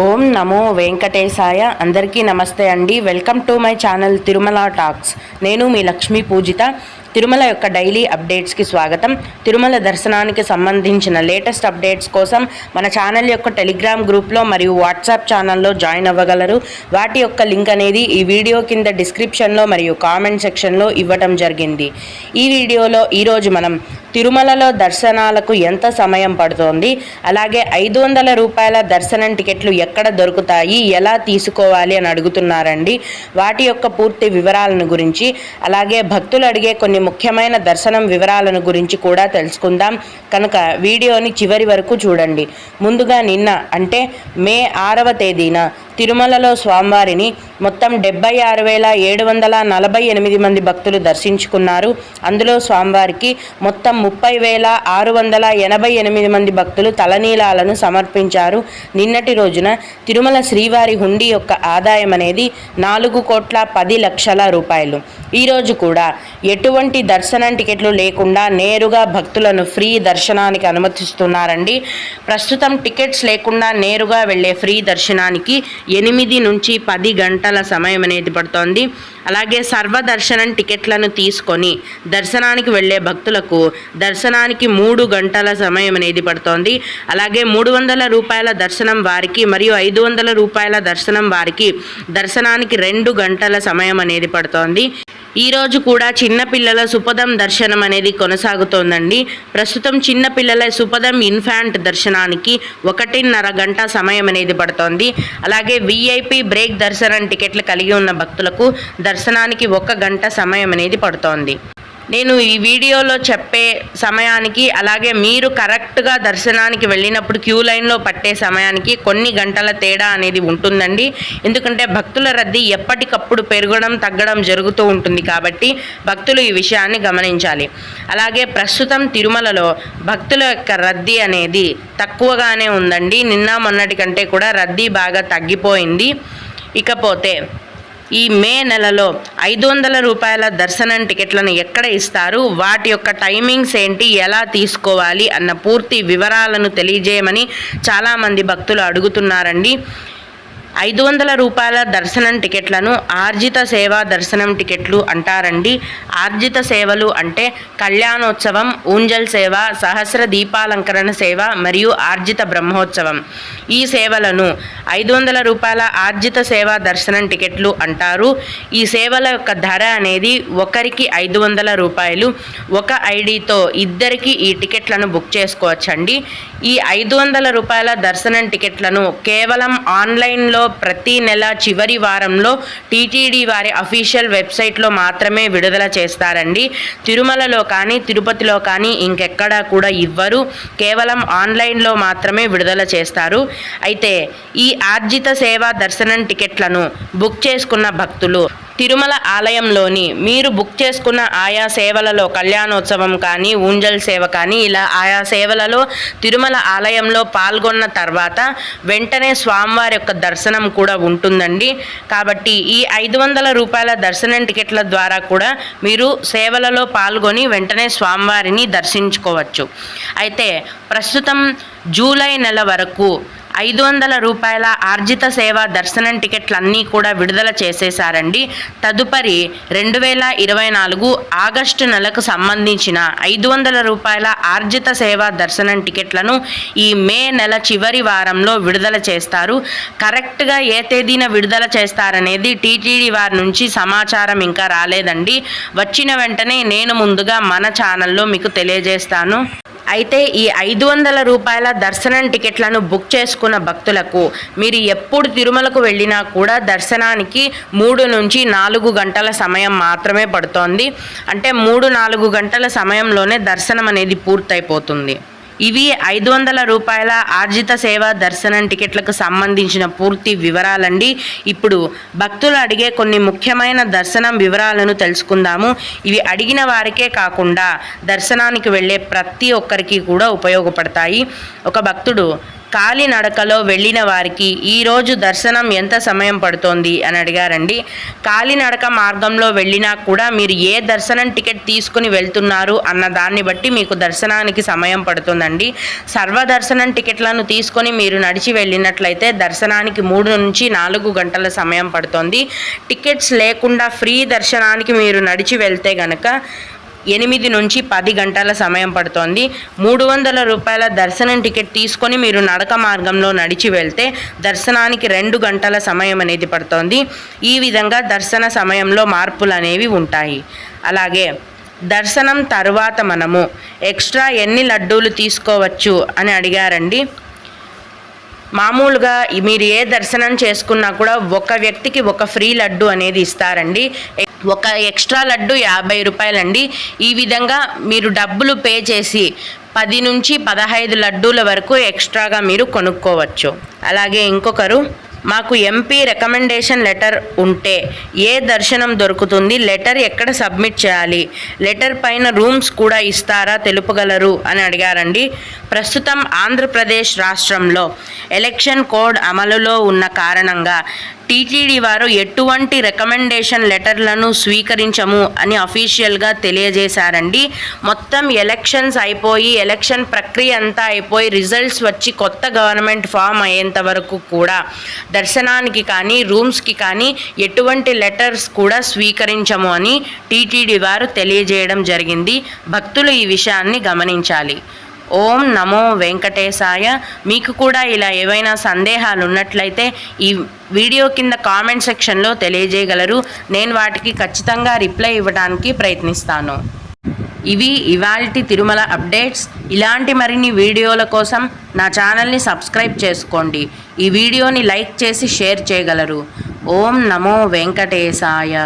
ఓం నమో వెంకటేశాయ. అందరికీ నమస్తే అండి. Welcome to my channel Tirumala talks. నేను మీ లక్ష్మీ పూజిత. తిరుమల యొక్క డైలీ అప్డేట్స్కి స్వాగతం. తిరుమల దర్శనానికి సంబంధించిన లేటెస్ట్ అప్డేట్స్ కోసం మన ఛానల్ యొక్క టెలిగ్రామ్ గ్రూప్లో మరియు వాట్సాప్ ఛానల్లో జాయిన్ అవ్వగలరు. వాటి యొక్క లింక్ అనేది ఈ వీడియో కింద డిస్క్రిప్షన్లో మరియు కామెంట్ సెక్షన్లో ఇవ్వటం జరిగింది. ఈ వీడియోలో ఈరోజు మనం తిరుమలలో దర్శనాలకు ఎంత సమయం పడుతోంది, అలాగే 500 రూపాయల దర్శనం టికెట్లు ఎక్కడ దొరుకుతాయి, ఎలా తీసుకోవాలి అని అడుగుతున్నారండి. వాటి యొక్క పూర్తి వివరాలను గురించి, అలాగే భక్తులు అడిగే కొన్ని ముఖ్యమైన దర్శనం వివరాలను గురించి కూడా తెలుసుకుందాం. కనుక వీడియోని చివరి వరకు చూడండి. ముందుగా నిన్న అంటే మే 6వ తేదీన తిరుమలలో స్వామివారిని మొత్తం 76,748 మంది భక్తులు దర్శించుకున్నారు. అందులో స్వామివారికి మొత్తం 30,688 మంది భక్తులు తలనీలాలను సమర్పించారు. నిన్నటి రోజున తిరుమల శ్రీవారి హుండీ యొక్క ఆదాయం అనేది 4,10,00,00,000 రూపాయలు. ఈరోజు కూడా ఎటువంటి దర్శనం టికెట్లు లేకుండా నేరుగా భక్తులను ఫ్రీ దర్శనానికి అనుమతిస్తున్నారండి. ప్రస్తుతం టికెట్స్ లేకుండా నేరుగా వెళ్ళే ఫ్రీ దర్శనానికి 8 నుంచి 10 గంటల సమయం అనేది పడుతోంది. అలాగే సర్వదర్శనం టికెట్లను తీసుకొని దర్శనానికి వెళ్ళే భక్తులకు దర్శనానికి 3 గంటల సమయం అనేది పడుతోంది. అలాగే 300 రూపాయల దర్శనం వారికి మరియు 500 రూపాయల దర్శనం వారికి దర్శనానికి 2 గంటల సమయం అనేది పడుతోంది. ఈరోజు కూడా చిన్నపిల్లల సుపదం దర్శనం అనేది కొనసాగుతోందండి. ప్రస్తుతం చిన్నపిల్లల సుపదం ఇన్ఫాంట్ దర్శనానికి 1.5 గంట సమయం అనేది పడుతోంది. అలాగే విఐపి బ్రేక్ దర్శనం టికెట్లు కలిగి ఉన్న భక్తులకు దర్శనానికి 1 గంట సమయం అనేది పడుతోంది. నేను ఈ వీడియోలో చెప్పే సమయానికి అలాగే మీరు కరెక్ట్గా దర్శనానికి వెళ్ళినప్పుడు క్యూ లైన్లో పట్టే సమయానికి కొన్ని గంటల తేడా అనేది ఉంటుందండి. ఎందుకంటే భక్తుల రద్దీ ఎప్పటికప్పుడు పెరగడం తగ్గడం జరుగుతూ ఉంటుంది కాబట్టి భక్తులు ఈ విషయాన్ని గమనించాలి. అలాగే ప్రస్తుతం తిరుమలలో భక్తుల యొక్క రద్దీ అనేది తక్కువగానే ఉందండి. నిన్న మొన్నటి కంటే కూడా రద్దీ బాగా తగ్గిపోయింది. ఇకపోతే ఈ మే నెలలో 500 రూపాయల దర్శనం టికెట్లను ఎక్కడ ఇస్తారు, వాటి యొక్క టైమింగ్స్ ఏంటి, ఎలా తీసుకోవాలి అన్న పూర్తి వివరాలను తెలియజేయమని చాలామంది భక్తులు అడుగుతున్నారండి. 500 రూపాయల దర్శనం టికెట్లను ఆర్జిత సేవా దర్శనం టికెట్లు అంటారండి. ఆర్జిత సేవలు అంటే కళ్యాణోత్సవం, ఊంజల్ సేవ, సహస్ర దీపాలంకరణ సేవ మరియు ఆర్జిత బ్రహ్మోత్సవం. ఈ సేవలను 500 రూపాయల ఆర్జిత సేవా దర్శనం టికెట్లు అంటారు. ఈ సేవల యొక్క ధర అనేది ఒకరికి 500 రూపాయలు. ఒక ఐడితో ఇద్దరికి ఈ టికెట్లను బుక్ చేసుకోవచ్చండి. ఈ 500 రూపాయల దర్శనం టికెట్లను కేవలం ఆన్లైన్లో ప్రతి నెల చివరి వారంలో టీటీడీ వారి అఫీషియల్ వెబ్సైట్లో మాత్రమే విడుదల చేస్తారండి. తిరుమలలో కానీ తిరుపతిలో కానీ ఇంకెక్కడా కూడా ఇవ్వరు. కేవలం ఆన్లైన్లో మాత్రమే విడుదల చేస్తారు. అయితే ఈ ఆర్జిత సేవా దర్శనం టికెట్లను బుక్ చేసుకున్న భక్తులు తిరుమల ఆలయంలోని మీరు బుక్ చేసుకున్న ఆయా సేవలలో కళ్యాణోత్సవం కానీ ఊంజల్ సేవ కానీ ఇలా ఆయా సేవలలో తిరుమల ఆలయంలో పాల్గొన్న తర్వాత వెంటనే స్వామివారి యొక్క దర్శనం కూడా ఉంటుందండి. కాబట్టి ఈ 500 రూపాయల దర్శనం టికెట్ల ద్వారా కూడా మీరు సేవలలో పాల్గొని వెంటనే స్వామివారిని దర్శించుకోవచ్చు. అయితే ప్రస్తుతం జూలై నెల వరకు 500 రూపాయల ఆర్జిత సేవా దర్శనం టికెట్లన్నీ కూడా విడుదల చేసేశారండి. తదుపరి 2024 ఆగస్టు నెలకు సంబంధించిన 500 రూపాయల ఆర్జిత సేవా దర్శనం టికెట్లను ఈ మే నెల చివరి వారంలో విడుదల చేస్తారు. కరెక్ట్గా ఏ తేదీన విడుదల చేస్తారనేది టీటీడీ వారి నుంచి సమాచారం ఇంకా రాలేదండి. వచ్చిన వెంటనే నేను ముందుగా మన ఛానల్లో మీకు తెలియజేస్తాను. అయితే ఈ 500 రూపాయల దర్శనం టికెట్లను బుక్ చేసుకున్న భక్తులకు మీరు ఎప్పుడు తిరుమలకు వెళ్ళినా కూడా దర్శనానికి 3 నుంచి 4 గంటల సమయం మాత్రమే పడుతోంది. అంటే 3-4 గంటల సమయంలోనే దర్శనం అనేది పూర్తయిపోతుంది. ఇవి 500 రూపాయల ఆర్జిత సేవా దర్శనం టికెట్లకు సంబంధించిన పూర్తి వివరాలండి. ఇప్పుడు భక్తులు అడిగే కొన్ని ముఖ్యమైన దర్శనం వివరాలను తెలుసుకుందాము. ఇవి అడిగిన వారికే కాకుండా దర్శనానికి వెళ్ళే ప్రతి ఒక్కరికి కూడా ఉపయోగపడతాయి. ఒక భక్తుడు కాలినడకలో వెళ్ళిన వారికి ఈరోజు దర్శనం ఎంత సమయం పడుతోంది అని అడిగారండి. కాలినడక మార్గంలో వెళ్ళినా కూడా మీరు ఏ దర్శనం టికెట్ తీసుకుని వెళ్తున్నారు అన్న దాన్ని బట్టి మీకు దర్శనానికి సమయం పడుతుందండి. సర్వదర్శనం టికెట్లను తీసుకొని మీరు నడిచి వెళ్ళినట్లయితే దర్శనానికి 3 నుంచి 4 గంటల సమయం పడుతుంది. టికెట్స్ లేకుండా ఫ్రీ దర్శనానికి మీరు నడిచి వెళ్తే గనక 8 నుంచి 10 గంటల సమయం పడుతోంది. 300 రూపాయల దర్శనం టికెట్ తీసుకొని మీరు నడక మార్గంలో నడిచి వెళ్తే దర్శనానికి 2 గంటల సమయం అనేది పడుతోంది. ఈ విధంగా దర్శన సమయంలో మార్పులు అనేవి ఉంటాయి. అలాగే దర్శనం తర్వాత మనము ఎక్స్ట్రా ఎన్ని లడ్డూలు తీసుకోవచ్చు అని అడిగారండి. మామూలుగా మీరు ఏ దర్శనం చేసుకున్నా కూడా ఒక వ్యక్తికి ఒక ఫ్రీ లడ్డు అనేది ఇస్తారండి. ఒక ఎక్స్ట్రా లడ్డు 50 రూపాయలండి. ఈ విధంగా మీరు డబ్బులు పే చేసి 10 నుంచి 15 లడ్డూల వరకు ఎక్స్ట్రాగా మీరు కొనుక్కోవచ్చు. అలాగే ఇంకొకరు, మాకు ఎంపీ రికమెండేషన్ లెటర్ ఉంటే ఏ దర్శనం దొరుకుతుంది, లెటర్ ఎక్కడ సబ్మిట్ చేయాలి, లెటర్ పైన రూమ్స్ కూడా ఇస్తారా తెలుపగలరు అని అడిగారండి. ప్రస్తుతం ఆంధ్రప్రదేశ్ రాష్ట్రంలో ఎలక్షన్ కోడ్ అమలులో ఉన్న కారణంగా టీటీడీ వారు ఎటువంటి రికమెండేషన్ లెటర్లను స్వీకరించము అని అఫీషియల్గా తెలియజేశారండి. మొత్తం ఎలక్షన్స్ అయిపోయి ఎలక్షన్ ప్రక్రియ అంతా అయిపోయి రిజల్ట్స్ వచ్చి కొత్త గవర్నమెంట్ ఫామ్ అయ్యేంత వరకు కూడా దర్శనానికి కానీ రూమ్స్కి కానీ ఎటువంటి లెటర్స్ కూడా స్వీకరించము అని టీటీడీ వారు తెలియజేయడం జరిగింది. భక్తులు ఈ విషయాన్ని గమనించాలి. ఓం నమో వెంకటేశాయ. మీకు కూడా ఇలా ఏవైనా సందేహాలు ఉన్నట్లయితే ఈ వీడియో కింద కామెంట్ సెక్షన్లో తెలియజేయగలరు. నేను వాటికి ఖచ్చితంగా రిప్లై ఇవ్వడానికి ప్రయత్నిస్తాను. ఇవి ఇవాల్టి తిరుమల అప్డేట్స్. ఇలాంటి మరిన్ని వీడియోల కోసం నా ఛానల్ని సబ్స్క్రైబ్ చేసుకోండి. ఈ వీడియోని లైక్ చేసి షేర్ చేయగలరు. ఓం నమో వెంకటేశాయ.